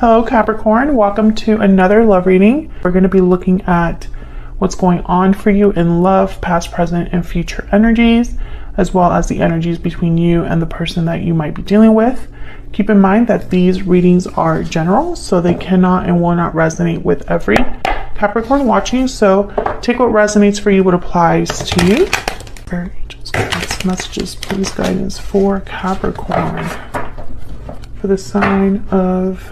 Hello Capricorn, welcome to another love reading. We're going to be looking at what's going on for you in love, past, present, and future energies, as well as the energies between you and the person that you might be dealing with. Keep in mind that these readings are general, so they cannot and will not resonate with every Capricorn watching. So take what resonates for you, what applies to you. Spirit angels, guidance, messages, please, guidance for Capricorn. For the sign of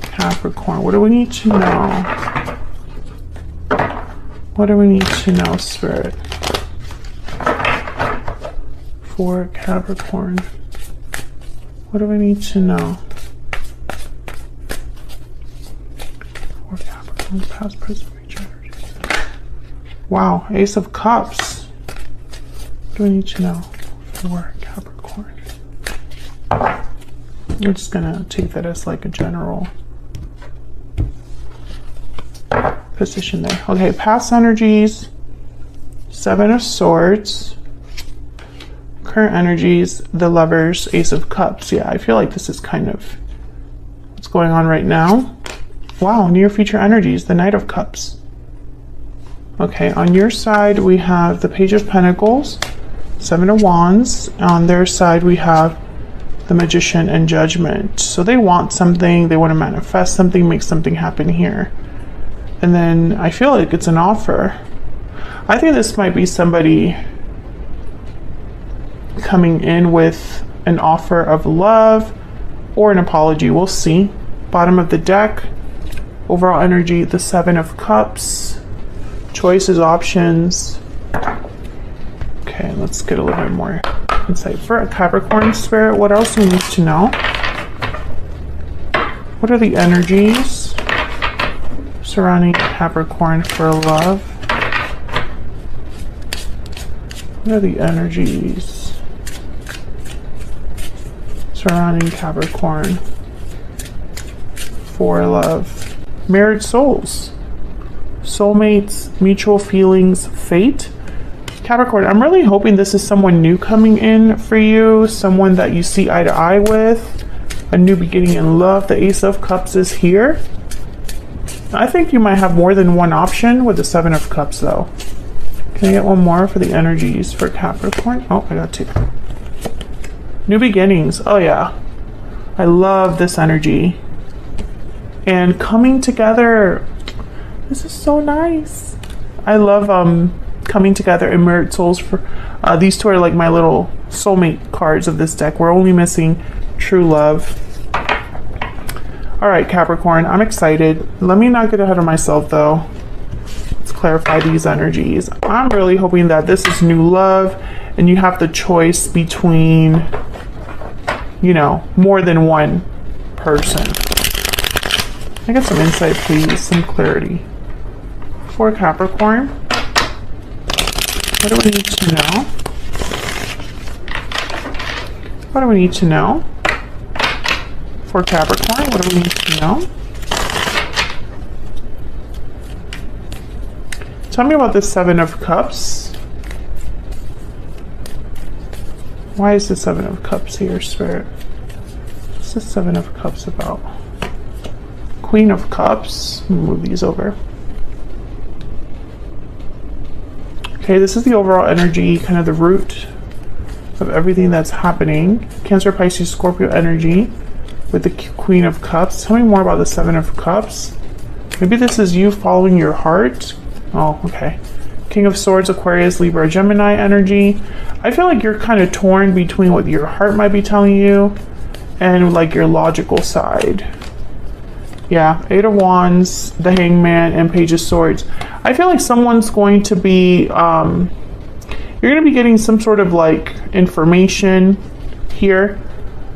Capricorn, what do we need to know? What do we need to know, Spirit? For Capricorn, what do we need to know? For Capricorn, past, present, future energies. Wow, Ace of Cups. What do we need to know for Capricorn? I'm just gonna take that as like a general position there. Okay, past energies, Seven of Swords. Current energies, the Lovers, Ace of Cups. Yeah, I feel like this is kind of what's going on right now. Wow, near future energies, the Knight of Cups. Okay, on your side we have the Page of Pentacles, Seven of Wands. On their side we have the Magician and Judgment. So they want something, they want to manifest something, make something happen here. And then I feel like it's an offer. I think this might be somebody coming in with an offer of love or an apology. We'll see. Bottom of the deck, overall energy, the Seven of Cups, choices, options. Okay, let's get a little bit more insight for a Capricorn, Spirit. What else do we need to know? What are the energies surrounding Capricorn for love? What are the energies surrounding Capricorn for love? Married souls, soulmates, mutual feelings, fate. Capricorn, I'm really hoping this is someone new coming in for you, someone that you see eye to eye with, a new beginning in love. The Ace of Cups is here. I think you might have more than one option with the Seven of Cups though. Can I get one more for the energies for Capricorn? Oh, I got two. New beginnings. Oh yeah. I love this energy. And coming together. This is so nice. I love coming together in married souls. For these two are like my little soulmate cards of this deck. We're only missing true love. All right, Capricorn, I'm excited. Let me not get ahead of myself though. Let's clarify these energies. I'm really hoping that this is new love and you have the choice between, you know, more than one person. I get some insight, please, some clarity. For Capricorn, what do we need to know? What do we need to know? For Capricorn, what do we need to know? Tell me about the Seven of Cups. Why is the Seven of Cups here, Spirit? What's the Seven of Cups about? Queen of Cups. Move these over. Okay, this is the overall energy, kind of the root of everything that's happening. Cancer, Pisces, Scorpio energy with the Queen of Cups. Tell me more about the Seven of Cups. Maybe this is you following your heart. Oh, okay. King of Swords, Aquarius, Libra, Gemini energy. I feel like you're kind of torn between what your heart might be telling you and like your logical side. Yeah, Eight of Wands, the Hangman, and Page of Swords. I feel like someone's going to be, you're going to be getting some sort of like information here.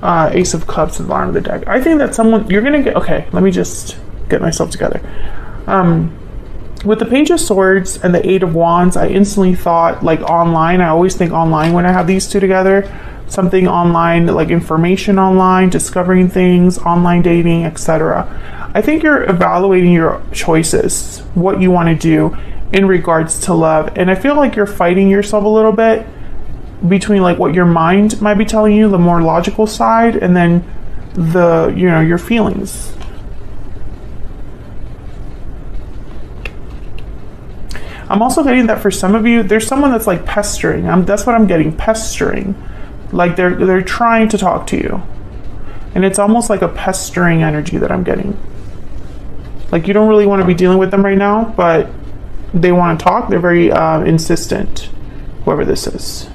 Ace of Cups at the bottom of the deck. I think that someone, you're going to get, okay, let me just get myself together. With the Page of Swords and the Eight of Wands, I instantly thought like online. I always think online when I have these two together. Something online, like information online, discovering things, online dating, etc. I think you're evaluating your choices, what you want to do in regards to love. And I feel like you're fighting yourself a little bit between like what your mind might be telling you, the more logical side, and then your feelings. I'm also getting that for some of you, there's someone that's like pestering. That's what I'm getting, pestering. Like they're trying to talk to you. And it's almost like a pestering energy that I'm getting. Like you don't really want to be dealing with them right now, but they want to talk. They're very insistent, whoever this is.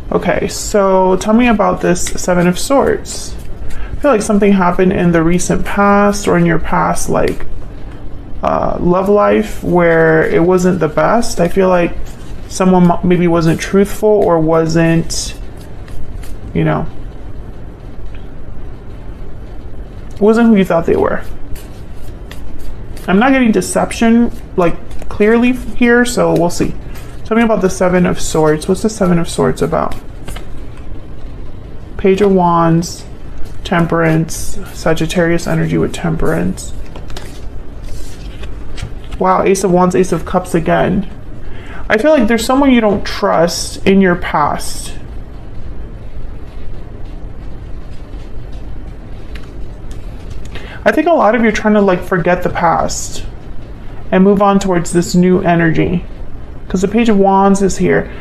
Okay, so tell me about this Seven of Swords. I feel like something happened in the recent past or in your past, like love life, where it wasn't the best. I feel like someone maybe wasn't truthful or wasn't, wasn't who you thought they were. I'm not getting deception like clearly here, so we'll see. Tell me about the Seven of Swords. What's the Seven of Swords about? Page of Wands, Temperance, Sagittarius energy with Temperance. Wow, Ace of Wands, Ace of Cups again. I feel like there's someone you don't trust in your past. I think a lot of you are trying to like forget the past and move on towards this new energy. Because the Page of Wands is here.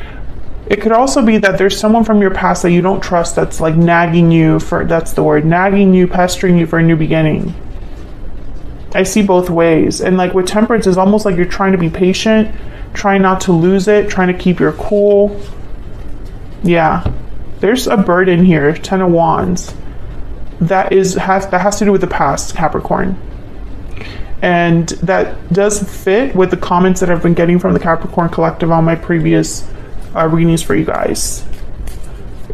It could also be that there's someone from your past that you don't trust that's like nagging you for, that's the word, nagging you, pestering you for a new beginning. I see both ways. And like with Temperance, it's almost like you're trying to be patient, trying not to lose it, trying to keep your cool. Yeah. There's a burden here, Ten of Wands. That has to do with the past, Capricorn. And that does fit with the comments that I've been getting from the Capricorn Collective on my previous readings for you guys.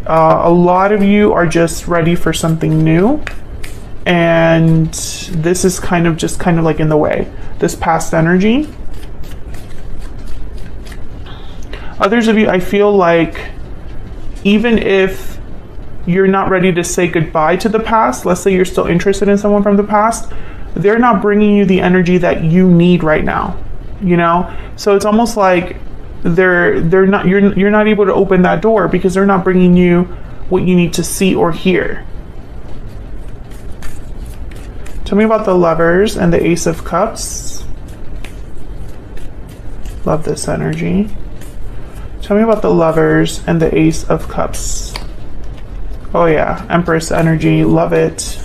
A lot of you are just ready for something new. And this is kind of like in the way. This past energy. Others of you, I feel like even if you're not ready to say goodbye to the past, let's say you're still interested in someone from the past, they're not bringing you the energy that you need right now, so it's almost like you're not able to open that door because they're not bringing you what you need to see or hear. Tell me about the Lovers and the Ace of Cups. Love this energy. Tell me about the Lovers and the Ace of Cups. Oh yeah, Empress energy, love it.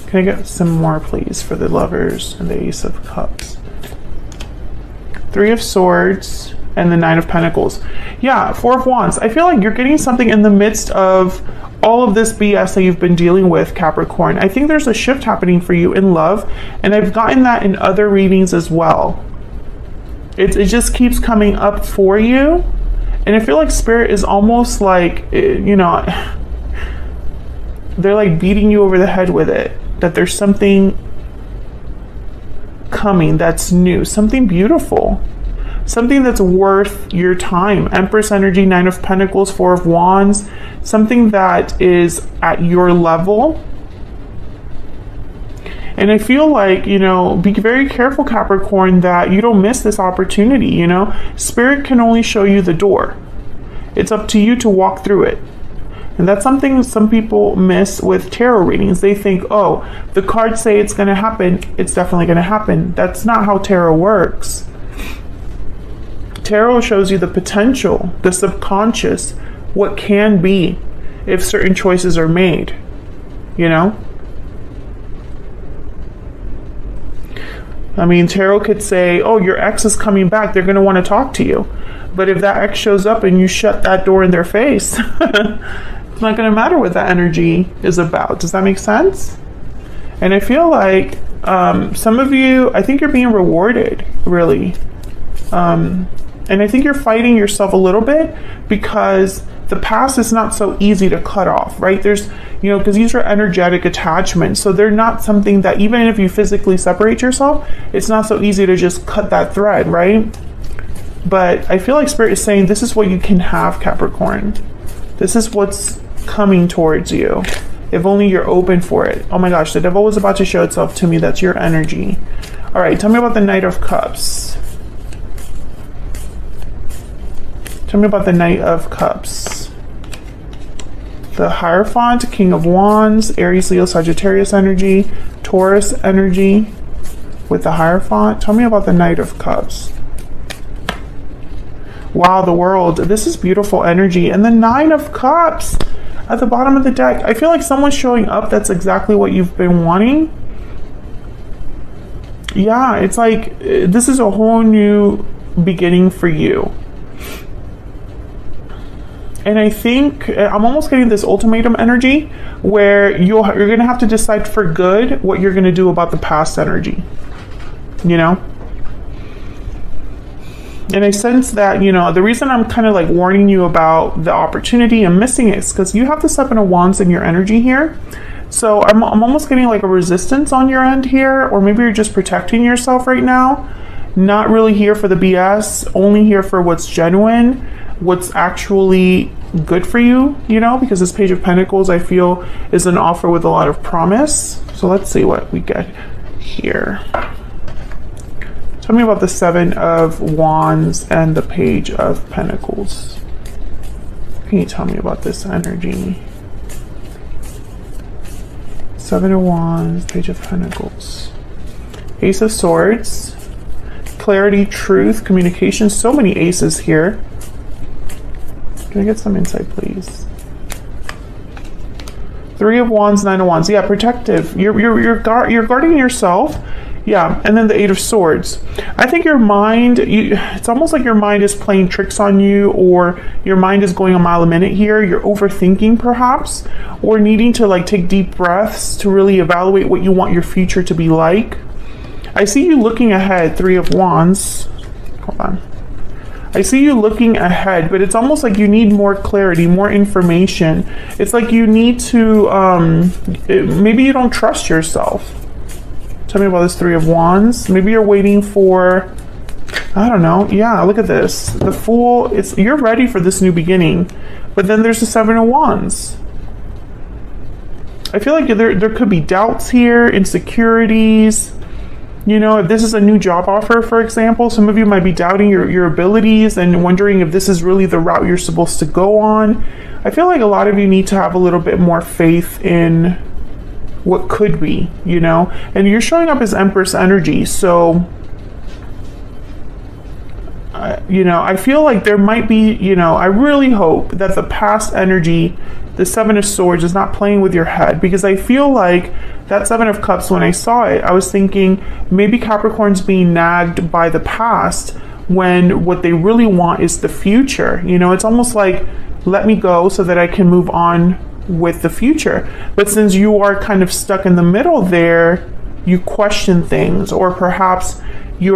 Can I get some more, please, for the Lovers and the Ace of Cups? Three of Swords and the Nine of Pentacles. Yeah, Four of Wands. I feel like you're getting something in the midst of all of this BS that you've been dealing with, Capricorn. I think there's a shift happening for you in love, and I've gotten that in other readings as well. It just keeps coming up for you, and I feel like Spirit is almost like, they're like beating you over the head with it, that there's something coming that's new, something beautiful, something that's worth your time. Empress energy, Nine of Pentacles, Four of Wands, something that is at your level. And I feel like, be very careful, Capricorn, that you don't miss this opportunity. Spirit can only show you the door. It's up to you to walk through it. And that's something some people miss with tarot readings. They think, oh, the cards say it's going to happen, it's definitely going to happen. That's not how tarot works. Tarot shows you the potential, the subconscious, what can be if certain choices are made, I mean, tarot could say, oh, your ex is coming back, they're going to want to talk to you. But if that ex shows up and you shut that door in their face, it's not going to matter what that energy is about. Does that make sense? And I feel like some of you, I think you're being rewarded, really. And I think you're fighting yourself a little bit because the past is not so easy to cut off, right? There's, because these are energetic attachments. So they're not something that, even if you physically separate yourself, it's not so easy to just cut that thread, right? But I feel like Spirit is saying this is what you can have, Capricorn. This is what's coming towards you. If only you're open for it. Oh my gosh, the devil was about to show itself to me. That's your energy. All right, tell me about the Knight of Cups. Tell me about the Knight of Cups. The Hierophant, King of Wands, Aries, Leo, Sagittarius energy, Taurus energy with the Hierophant. Tell me about the Knight of Cups. Wow, the World. This is beautiful energy. And the Nine of Cups at the bottom of the deck. I feel like someone's showing up that's exactly what you've been wanting. Yeah, it's like this is a whole new beginning for you. And I think I'm almost getting this ultimatum energy where you're going to have to decide for good what you're going to do about the past energy, you know? And I sense that, you know, the reason I'm kind of like warning you about the opportunity and missing it is because you have the Seven of Wands in your energy here. So I'm almost getting like a resistance on your end here, or maybe you're just protecting yourself right now. Not really here for the BS, only here for what's genuine, what's actually good for you, you know, because this Page of Pentacles, I feel, is an offer with a lot of promise. So let's see what we get here. Tell me about the Seven of Wands and the Page of Pentacles. Can you tell me about this energy? Seven of Wands, Page of Pentacles. Ace of Swords. Clarity, truth, communication. So many aces here. Can I get some insight, please? Three of Wands, Nine of Wands. Yeah, protective. You're guarding yourself. Yeah, and then the Eight of Swords. I think your mind, it's almost like your mind is playing tricks on you, or your mind is going a mile a minute here. You're overthinking perhaps, or needing to like take deep breaths to really evaluate what you want your future to be like. I see you looking ahead, Three of Wands. Hold on. I see you looking ahead, but it's almost like you need more clarity, more information. It's like you need to, maybe you don't trust yourself. Tell me about this Three of Wands. Maybe you're waiting for, I don't know. Yeah, look at this. The Fool, you're ready for this new beginning. But then there's the Seven of Wands. I feel like there could be doubts here, insecurities. You know, if this is a new job offer, for example, some of you might be doubting your abilities and wondering if this is really the route you're supposed to go on. I feel like a lot of you need to have a little bit more faith in what could be, you know, and you're showing up as Empress energy. So, you know, I feel like there might be, you know, I really hope that the past energy, the Seven of Swords, is not playing with your head, because I feel like that Seven of Cups, when I saw it, I was thinking maybe Capricorn's being nagged by the past when what they really want is the future. You know, it's almost like, let me go so that I can move on with the future. But since you are kind of stuck in the middle there, you question things, or perhaps you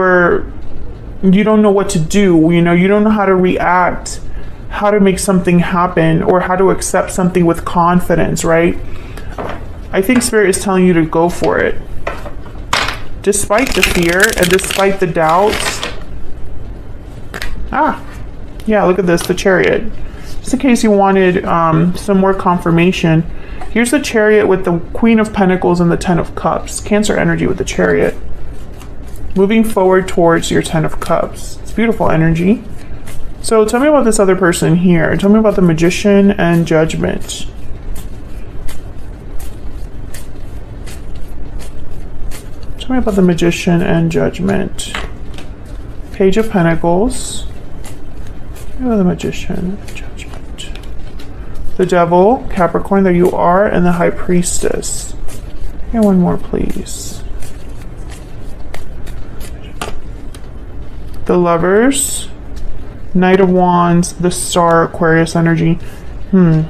don't know what to do. You know, you don't know how to react, how to make something happen, or how to accept something with confidence, right? I think Spirit is telling you to go for it. Despite the fear and despite the doubts. Yeah, look at this, the Chariot. Just in case you wanted some more confirmation, here's the Chariot with the Queen of Pentacles and the Ten of Cups. Cancer energy with the Chariot. Moving forward towards your Ten of Cups. It's beautiful energy. So tell me about this other person here. Tell me about the Magician and Judgment. Tell me about the Magician and Judgment. Page of Pentacles. The Magician and Judgment. The Devil, Capricorn, there you are, and the High Priestess. And one more, please. The Lovers, Knight of Wands, the Star, Aquarius energy. I'm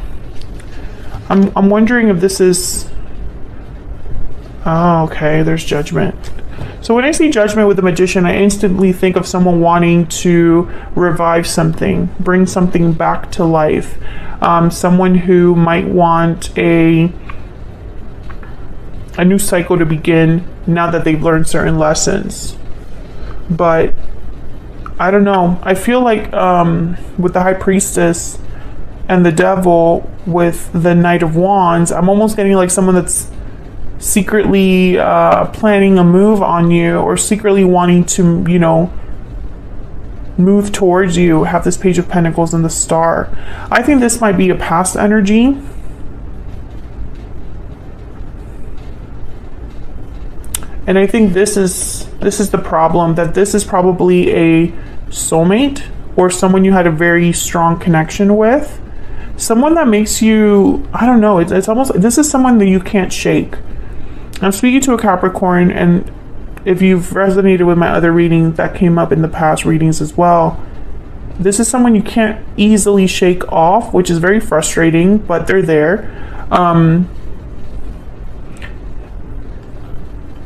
wondering if this is... Oh, okay, there's Judgment. So when I see Judgment with the Magician, I instantly think of someone wanting to revive something, bring something back to life. Someone who might want a new cycle to begin now that they've learned certain lessons. But I don't know. I feel like with the High Priestess and the Devil with the Knight of Wands, I'm almost getting like someone that's secretly planning a move on you, or secretly wanting to, you know, move towards you. Have this Page of Pentacles and the Star. I think this might be a past energy. And I think this is the problem, that this is probably a soulmate or someone you had a very strong connection with. Someone that makes you, I don't know, it's almost, this is someone that you can't shake. I'm speaking to a Capricorn, and if you've resonated with my other readings that came up in the past readings as well, this is someone you can't easily shake off, which is very frustrating, but they're there.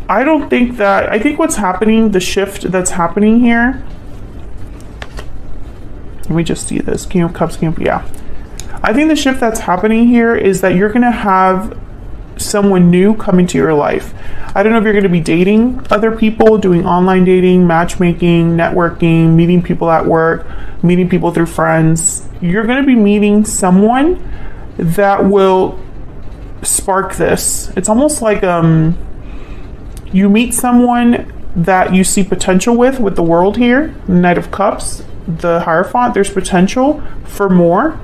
I don't think that, I think what's happening, the shift that's happening here, let me just see this, King of Cups, King of, yeah. I think the shift that's happening here is that you're going to have someone new come into your life. I don't know if you're going to be dating other people, doing online dating, matchmaking, networking, meeting people at work, meeting people through friends. You're going to be meeting someone that will spark this. It's almost like you meet someone that you see potential with the world here, Knight of Cups, the Hierophant. There's potential for more.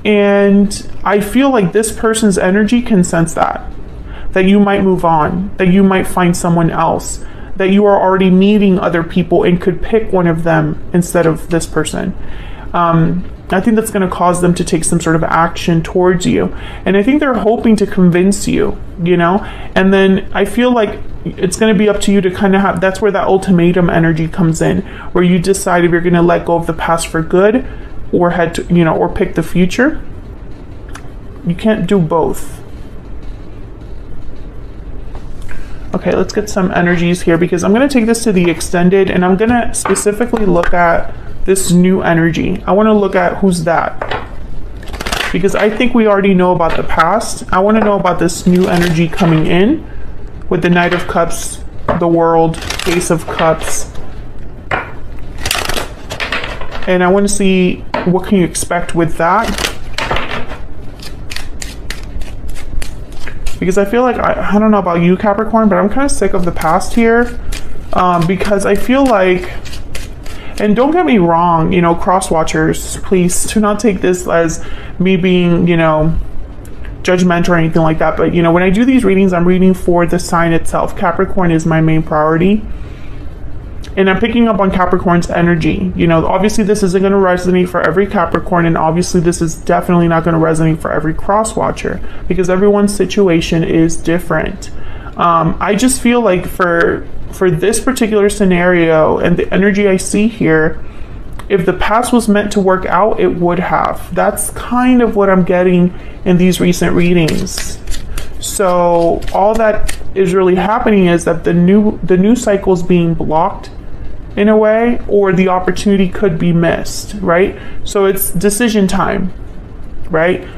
And I feel like this person's energy can sense that you might move on, that you might find someone else, that you are already meeting other people and could pick one of them instead of this person. I think that's going to cause them to take some sort of action towards you. And I think they're hoping to convince you, you know, and then I feel like it's going to be up to you to kind of have, that's where that ultimatum energy comes in, where you decide if you're going to let go of the past for good or head to, you know, or pick the future. You can't do both. Okay, let's get some energies here, because I'm going to take this to the extended, and I'm going to specifically look at this new energy. I want to look at who's that, because I think we already know about the past. I want to know about this new energy coming in with the Knight of Cups, the World, Ace of Cups. And I want to see what can you expect with that. Because I feel like, I don't know about you, Capricorn, but I'm kind of sick of the past here. Because I feel like, and don't get me wrong, you know, cross watchers, please do not take this as me being, you know, judgmental or anything like that. But, you know, when I do these readings, I'm reading for the sign itself. Capricorn is my main priority. And I'm picking up on Capricorn's energy. You know, obviously this isn't going to resonate for every Capricorn, and obviously this is definitely not going to resonate for every cross watcher, because everyone's situation is different. I just feel like for this particular scenario and the energy I see here, if the past was meant to work out, it would have. That's kind of what I'm getting in these recent readings. So all that is really happening is that the new cycle is being blocked in a way, or the opportunity could be missed, right? So it's decision time, right?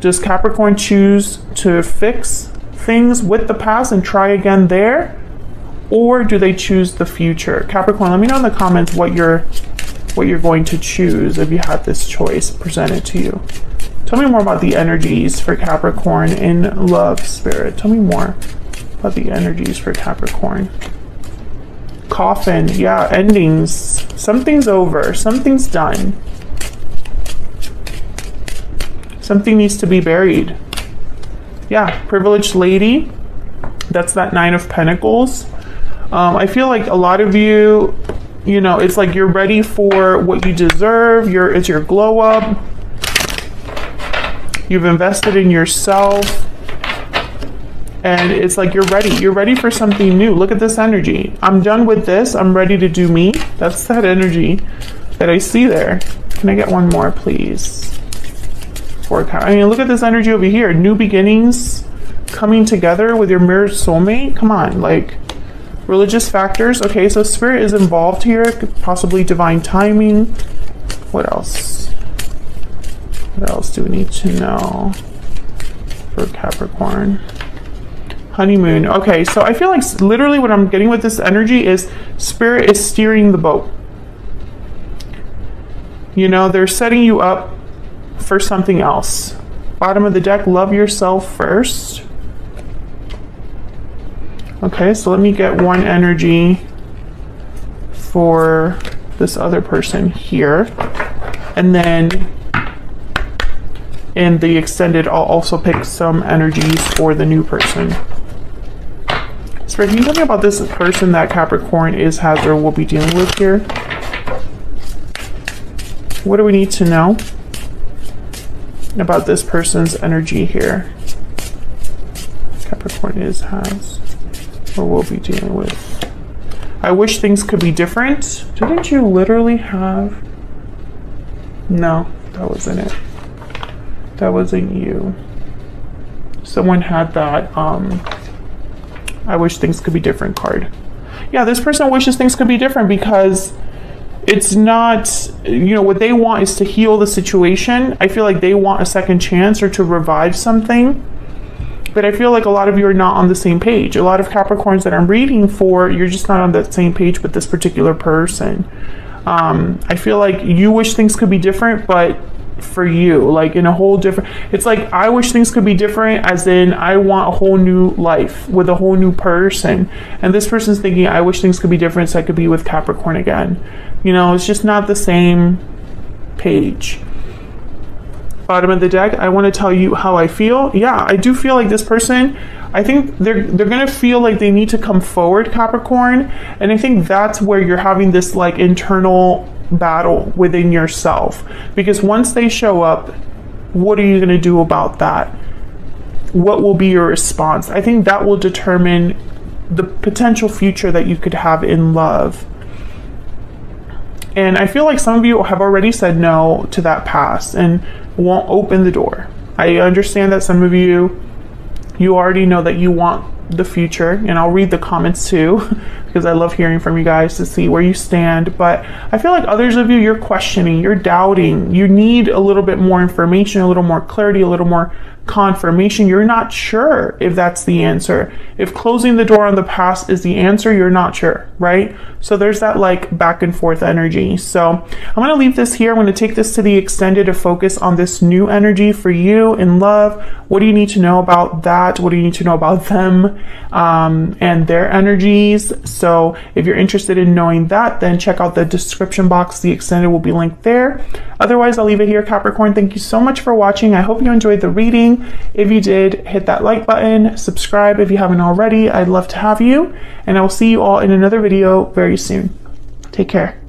Does Capricorn choose to fix things with the past and try again there, or do they choose the future? Capricorn, let me know in the comments what you're going to choose if you had this choice presented to you. Tell me more about the energies for Capricorn in love, spirit. Tell me more about the energies for Capricorn. Coffin, yeah, endings. Something's over, something's done. Something needs to be buried. Yeah, privileged lady. That's that Nine of Pentacles. I feel like a lot of you, you know, it's like you're ready for what you deserve. It's your glow up. You've invested in yourself. And it's like you're ready for something new. Look at this energy. I'm done with this. I'm ready to do me. That's that energy that I see there. Can I get one more, please? I mean, look at this energy over here. New beginnings, coming together with your mirrored soulmate. Come on, like religious factors. Okay, so spirit is involved here. Possibly divine timing. What else? What else do we need to know for Capricorn? Honeymoon. Okay, so I feel like literally what I'm getting with this energy is spirit is steering the boat. You know, they're setting you up for something else. Bottom of the deck, love yourself first. Okay, so let me get one energy for this other person here. And then in the extended, I'll also pick some energies for the new person. Spirit, can you tell me about this person that Capricorn has, or will be dealing with here? What do we need to know about this person's energy here? Capricorn has, or will be dealing with. I wish things could be different. Didn't you literally have... No, that wasn't it. That wasn't you. Someone had that, I wish things could be different card. Yeah, this person wishes things could be different because it's not, you know, what they want is to heal the situation. I feel like they want a second chance or to revive something. But I feel like a lot of you are not on the same page. A lot of Capricorns that I'm reading for, you're just not on the same page with this particular person. I feel like you wish things could be different, but for you, like in a whole different, it's like I wish things could be different as in I want a whole new life with a whole new person, and this person's thinking I wish things could be different so I could be with Capricorn again. You know, it's just not the same page. Bottom of the deck, I want to tell you how I feel. Yeah, I do feel like this person, I think they're gonna feel like they need to come forward, Capricorn, and I think that's where you're having this like internal battle within yourself, because once they show up, what are you going to do about that? What will be your response? I think that will determine the potential future that you could have in love. And I feel like some of you have already said no to that past and won't open the door. I understand that some of you already know that you want the future, and I'll read the comments too because I love hearing from you guys to see where you stand. But I feel like others of you, you're questioning, you're doubting, you need a little bit more information, a little more clarity, a little more confirmation. You're not sure if that's the answer. If closing the door on the past is the answer, you're not sure, right? So there's that like back and forth energy. So I'm going to leave this here. I'm going to take this to the extended to focus on this new energy for you in love. What do you need to know about that? What do you need to know about them and their energies? So if you're interested in knowing that, then check out the description box. The extended will be linked there. Otherwise, I'll leave it here, Capricorn. Thank you so much for watching. I hope you enjoyed the reading. If you did, hit that like button, subscribe if you haven't already. I'd love to have you, and I will see you all in another video very soon. Take care.